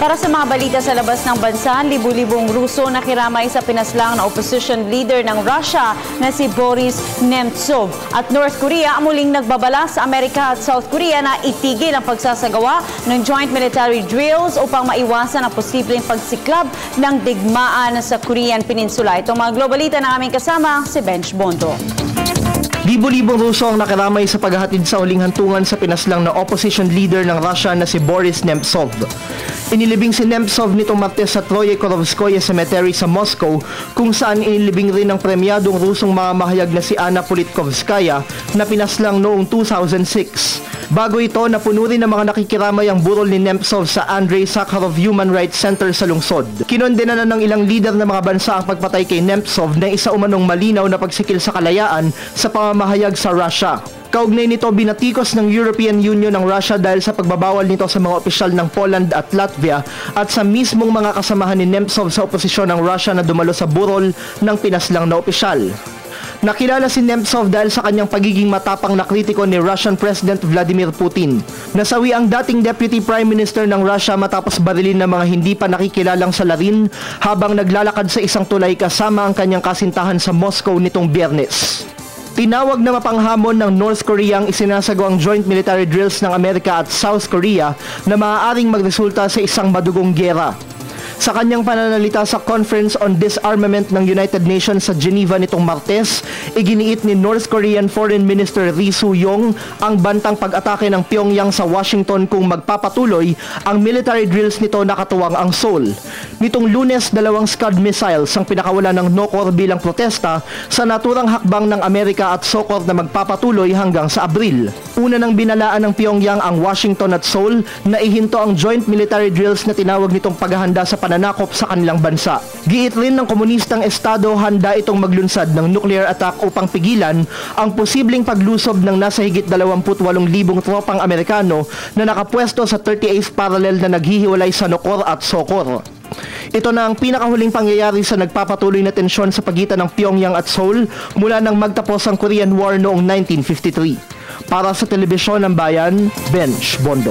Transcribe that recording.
Para sa mga balita sa labas ng bansa, libu-libong Ruso nakiramay sa pinaslang na opposition leader ng Russia na si Boris Nemtsov. At North Korea muling nagbabala sa Amerika at South Korea na itigil ang pagsasagawa ng joint military drills upang maiwasan ang posibleng pagsiklab ng digmaan sa Korean Peninsula. Itong mga globalita na aming kasama, si Bench Bondo. Libo-libong Ruso ang nakiramay sa paghahatid sa huling hantungan sa pinaslang na opposition leader ng Russia na si Boris Nemtsov. Inilibing si Nemtsov nitong Martes sa Troyekurovskoye Cemetery sa Moscow, kung saan inilibing rin ng premyadong Rusong mamamahayag na si Anna Politkovskaya na pinaslang noong 2006. Bago ito, napuno rin ng mga nakikiramay ang burol ni Nemtsov sa Andrei Sakharov Human Rights Center sa lungsod. Kinondena na ng ilang lider ng mga bansa ang pagpatay kay Nemtsov na isa umanong malinaw na pagsikil sa kalayaan sa pamamahayag sa Russia. Kaugnay nito, binatikos ng European Union ng Russia dahil sa pagbabawal nito sa mga opisyal ng Poland at Latvia at sa mismong mga kasamahan ni Nemtsov sa oposisyon ng Russia na dumalo sa burol ng pinaslang na opisyal. Nakilala si Nemtsov dahil sa kanyang pagiging matapang na kritiko ni Russian President Vladimir Putin. Nasawi ang dating Deputy Prime Minister ng Russia matapos barilin ng mga hindi pa nakikilalang salarin habang naglalakad sa isang tulay kasama ang kanyang kasintahan sa Moscow nitong Biyernes. Tinawag na mapanghamon ng North Korea ang isinasagawang joint military drills ng Amerika at South Korea na maaaring magresulta sa isang madugong giyera. Sa kanyang pananalita sa Conference on Disarmament ng United Nations sa Geneva nitong Martes, iginiit ni North Korean Foreign Minister Ri Su-yong ang bantang pag-atake ng Pyongyang sa Washington kung magpapatuloy ang military drills nito na katuwang ang Seoul. Nitong Lunes, 2 Scud missiles ang pinakawala ng NOCOR bilang protesta sa naturang hakbang ng Amerika at SOCOR na magpapatuloy hanggang sa Abril. Una nang binalaan ng Pyongyang ang Washington at Seoul na ihinto ang joint military drills na tinawag nitong paghahanda sa pananakop sa kanilang bansa. Giit rin ng komunistang estado handa itong maglunsad ng nuclear attack upang pigilan ang posibleng paglusob ng nasa higit 28,000 tropang Amerikano na nakapwesto sa 38th parallel na naghihiwalay sa NOCOR at SOCOR. Ito na ang pinakahuling pangyayari sa nagpapatuloy na tensyon sa pagitan ng Pyongyang at Seoul mula nang magtapos ang Korean War noong 1953. Para sa Telebisyon ng Bayan, Bench Bondo.